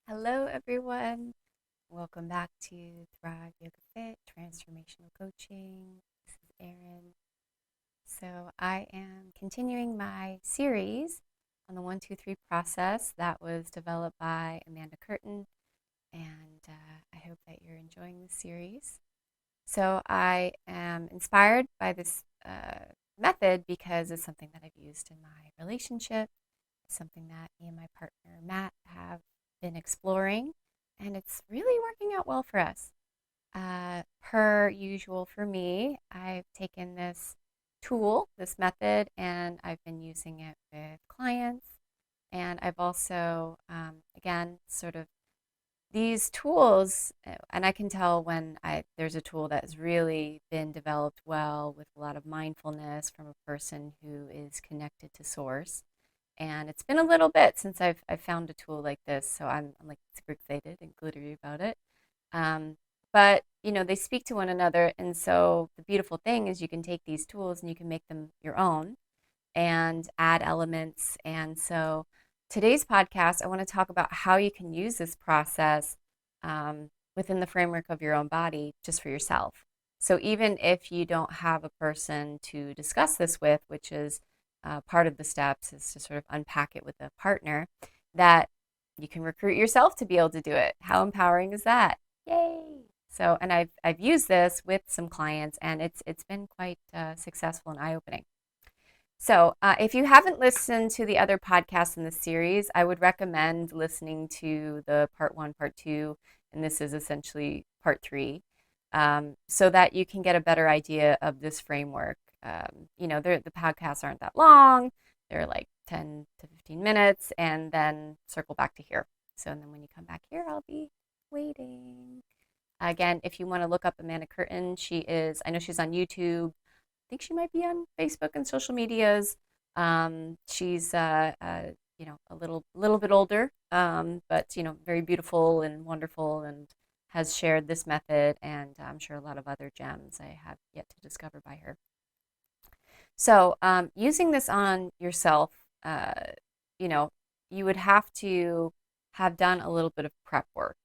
Hello, everyone. Welcome back to Thrive Yoga Fit Transformational Coaching. This is Erin. So, I am continuing my series on the 1, 2, 3 process that was developed by Amanda Curtin, and I hope that you're enjoying this series. So, I am inspired by this method because it's something that I've used in my relationship. It's something that me and my partner Matt have been exploring, and it's really working out well for us. Per usual for me, I've taken this tool, this method, and I've been using it with clients. And I've also, again, sort of these tools, and I can tell when there's a tool that has really been developed well with a lot of mindfulness from a person who is connected to source. And it's been a little bit since I've found a tool like this, so I'm like super excited and glittery about it. Um, but they speak to one another, and so the beautiful thing is you can take these tools and you can make them your own and add elements. And so today's podcast, I want to talk about how you can use this process within the framework of your own body just for yourself. So even if you don't have a person to discuss this with, which is part of the steps, is to sort of unpack it with a partner, that you can recruit yourself to be able to do it. How empowering is that? Yay! So, and I've used this with some clients, and it's been quite successful and eye opening. So, if you haven't listened to the other podcasts in the series, I would recommend listening to the part one, part two, and this is essentially part three, so that you can get a better idea of this framework. The podcasts aren't that long, they're like 10 to 15 minutes, and then circle back to here. So, and then when you come back here, I'll be waiting. Again, if you want to look up Amanda Curtin, I know she's on YouTube. Think she might be on Facebook and social medias. She's a little bit older, but very beautiful and wonderful, and has shared this method, and I'm sure a lot of other gems I have yet to discover by her. So using this on yourself, you know, you would have to have done a little bit of prep work.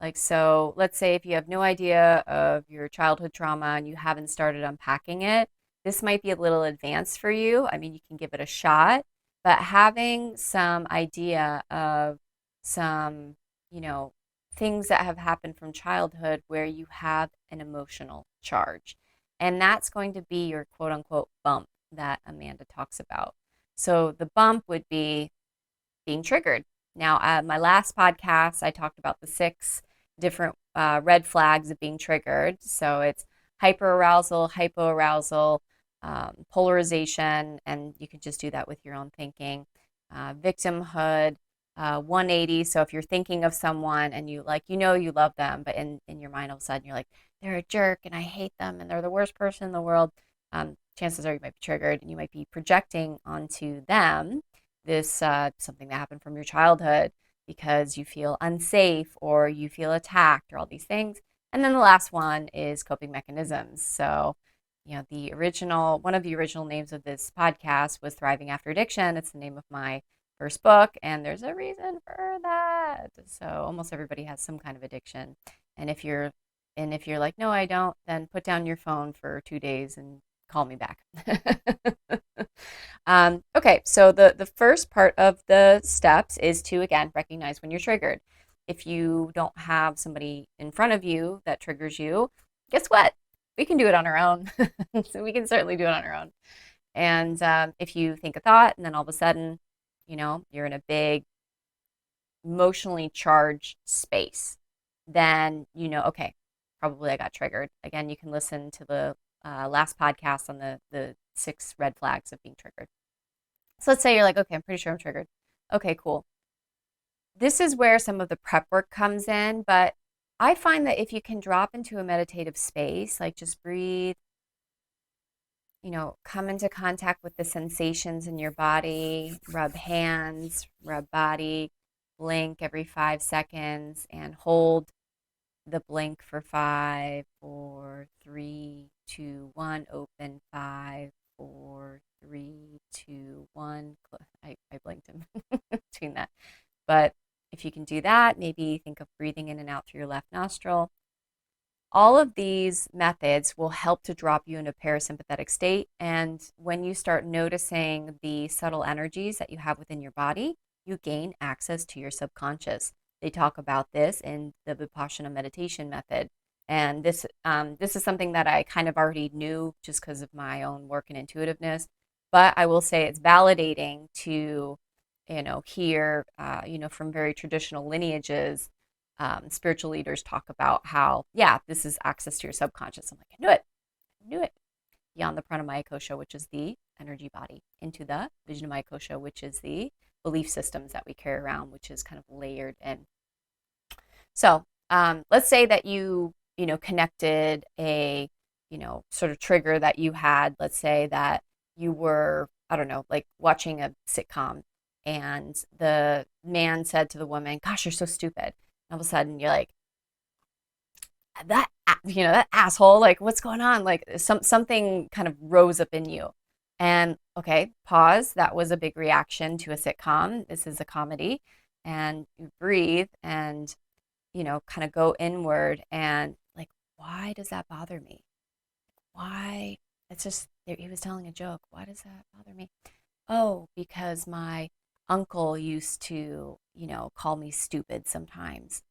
Like, so let's say if you have no idea of your childhood trauma and you haven't started unpacking it, this might be a little advanced for you. I mean, you can give it a shot, but having some idea of some, you know, things that have happened from childhood where you have an emotional charge. And that's going to be your quote unquote bump that Amanda talks about. So the bump would be being triggered. Now, my last podcast, I talked about the 6 different red flags of being triggered. So it's hyperarousal, hypoarousal, polarization, and you can just do that with your own thinking. Victimhood, 180. So if you're thinking of someone and you love them, but in your mind all of a sudden you're like, they're a jerk and I hate them and they're the worst person in the world. Chances are you might be triggered and you might be projecting onto them this something that happened from your childhood because you feel unsafe or you feel attacked or all these things. And then the last one is coping mechanisms. So, one of the original names of this podcast was Thriving After Addiction. It's the name of my first book, and there's a reason for that. So almost everybody has some kind of addiction. And if you're like, no, I don't, then put down your phone for 2 days and call me back. Okay, so the first part of the steps is to, again, recognize when you're triggered. If you don't have somebody in front of you that triggers you, guess what? We can do it on our own. So we can certainly do it on our own. And if you think a thought and then all of a sudden, you're in a big emotionally charged space, then okay, probably I got triggered. Again, you can listen to the last podcast on the 6 red flags of being triggered. So let's say you're like, okay, I'm pretty sure I'm triggered. Okay, cool. This is where some of the prep work comes in, but I find that if you can drop into a meditative space, like just breathe, come into contact with the sensations in your body, rub hands, rub body, blink every 5 seconds, and hold the blink for 5, 4, 3, 2, 1, open 5, 4, 3, 2, 1. I blinked in between that. But If you can do that, maybe think of breathing in and out through your left nostril. All of these methods will help to drop you into a parasympathetic state. And when you start noticing the subtle energies that you have within your body, you gain access to your subconscious. They talk about this in the Vipassana meditation method. And this is something that I kind of already knew just because of my own work and intuitiveness. But I will say it's validating to, hear, from very traditional lineages, spiritual leaders talk about how, yeah, this is access to your subconscious. I'm like, I knew it. Beyond the pranamaya kosha, which is the energy body, into the vijnanamaya kosha, which is the belief systems that we carry around, which is kind of layered in. So let's say that connected a, sort of trigger that you had. Let's say that you were, I don't know, like watching a sitcom and the man said to the woman, gosh, you're so stupid. All of a sudden you're like, that asshole, like what's going on? Like something kind of rose up in you. And okay, pause. That was a big reaction to a sitcom. This is a comedy. And you breathe and, kind of go inward and like, why does that bother me? Why? It's just, he was telling a joke. Why does that bother me? Oh, because my uncle used to, call me stupid sometimes.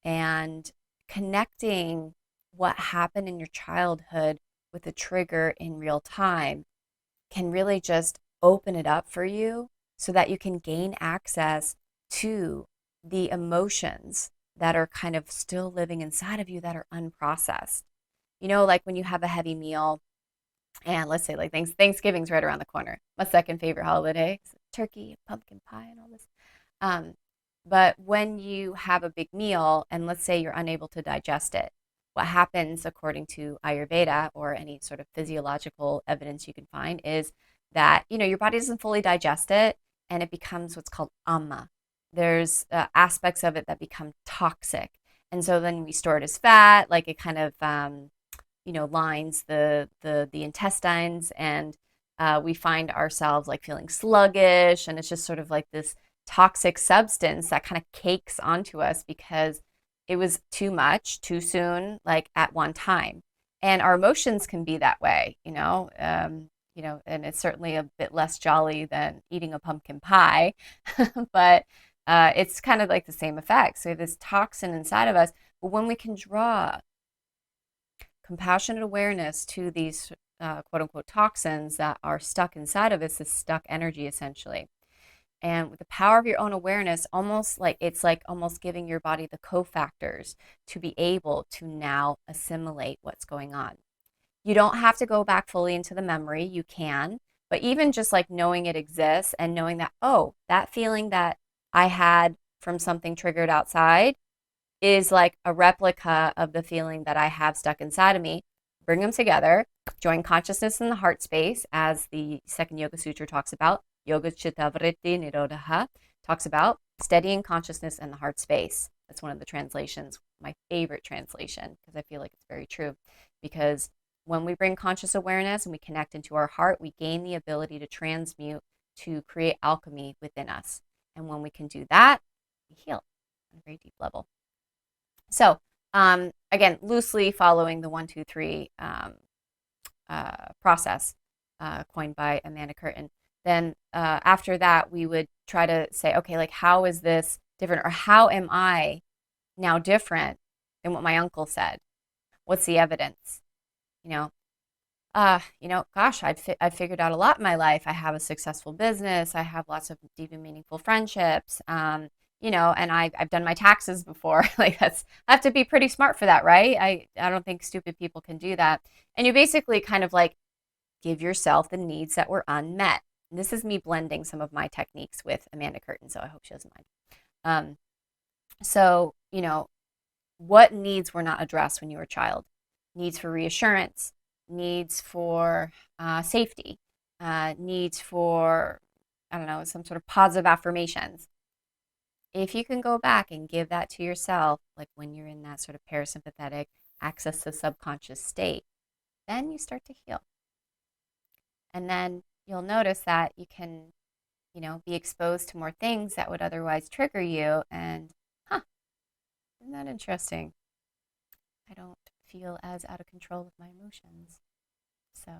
And connecting what happened in your childhood with a trigger in real time can really just open it up for you so that you can gain access to the emotions that are kind of still living inside of you that are unprocessed. Like when you have a heavy meal, and let's say like Thanksgiving's right around the corner. My second favorite holiday, turkey, pumpkin pie, and all this. Um, but when you have a big meal, and let's say you're unable to digest it, what happens according to Ayurveda or any sort of physiological evidence you can find is that your body doesn't fully digest it, and it becomes what's called amma. There's aspects of it that become toxic, and so then we store it as fat, like it kind of lines the intestines, and we find ourselves like feeling sluggish, and it's just sort of like this toxic substance that kind of cakes onto us because it was too much too soon, like at one time. And our emotions can be that way, and it's certainly a bit less jolly than eating a pumpkin pie, but it's kind of like the same effect. So this toxin inside of us, but when we can draw compassionate awareness to these quote unquote toxins that are stuck inside of us, this stuck energy essentially. And with the power of your own awareness, it's like almost giving your body the cofactors to be able to now assimilate what's going on. You don't have to go back fully into the memory, you can, but even just like knowing it exists and knowing that, oh, that feeling that I had from something triggered outside is like a replica of the feeling that I have stuck inside of me. Bring them together, join consciousness in the heart space, as the second Yoga Sutra talks about. Yoga Chitta Vritti Nirodha talks about steadying consciousness in the heart space. That's one of the translations, my favorite translation, because I feel like it's very true. Because when we bring conscious awareness and we connect into our heart, we gain the ability to transmute, to create alchemy within us. And when we can do that, we heal on a very deep level. So, again, loosely following the 1, 2, 3 process coined by Amanda Curtin. Then after that, we would try to say, okay, like how is this different, or how am I now different than what my uncle said? What's the evidence? Gosh, I've figured out a lot in my life. I have a successful business. I have lots of deep and meaningful friendships. And I've done my taxes before. Like I have to be pretty smart for that, right? I don't think stupid people can do that. And you basically kind of like give yourself the needs that were unmet. And this is me blending some of my techniques with Amanda Curtin, so I hope she doesn't mind. So, what needs were not addressed when you were a child? Needs for reassurance, needs for safety, needs for, I don't know, some sort of positive affirmations. If you can go back and give that to yourself, like when you're in that sort of parasympathetic, access to subconscious state, then you start to heal. And then you'll notice that you can, be exposed to more things that would otherwise trigger you. And, huh, isn't that interesting? I don't feel as out of control with my emotions. So,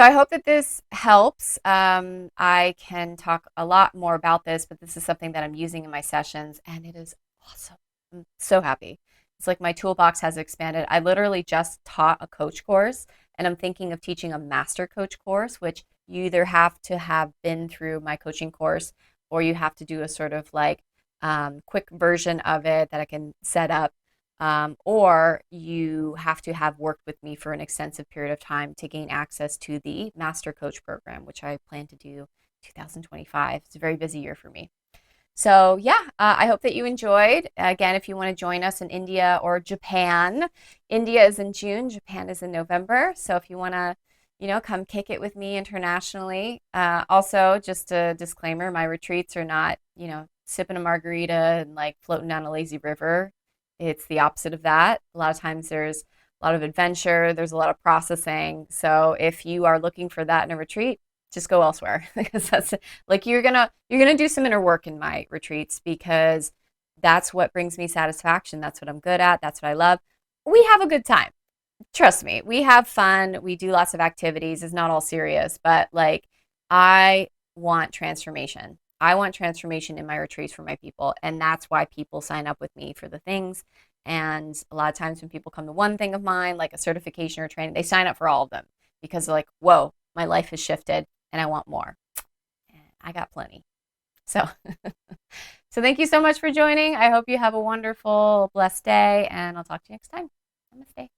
I hope that this helps. I can talk a lot more about this, but this is something that I'm using in my sessions, and it is awesome. I'm so happy. It's like my toolbox has expanded. I literally just taught a coach course, and I'm thinking of teaching a master coach course, which you either have to have been through my coaching course or you have to do a sort of like quick version of it that I can set up, or you have to have worked with me for an extensive period of time to gain access to the Master Coach program, which I plan to do 2025. It's a very busy year for me. So, yeah, I hope that you enjoyed. Again, if you want to join us in India or Japan, India is in June, Japan is in November. So, if you want to, come kick it with me internationally. Also, just a disclaimer, my retreats are not, sipping a margarita and like floating down a lazy river. It's the opposite of that. A lot of times there's a lot of adventure, there's a lot of processing. So, if you are looking for that in a retreat, just go elsewhere because that's like you're gonna do some inner work in my retreats because that's what brings me satisfaction. That's what I'm good at. That's what I love. We have a good time. Trust me, we have fun. We do lots of activities. It's not all serious, but like I want transformation. I want transformation in my retreats for my people. And that's why people sign up with me for the things. And a lot of times when people come to one thing of mine, like a certification or training, they sign up for all of them because they're like, whoa, my life has shifted and I want more. And I got plenty. So, so thank you so much for joining. I hope you have a wonderful, blessed day, and I'll talk to you next time. Namaste.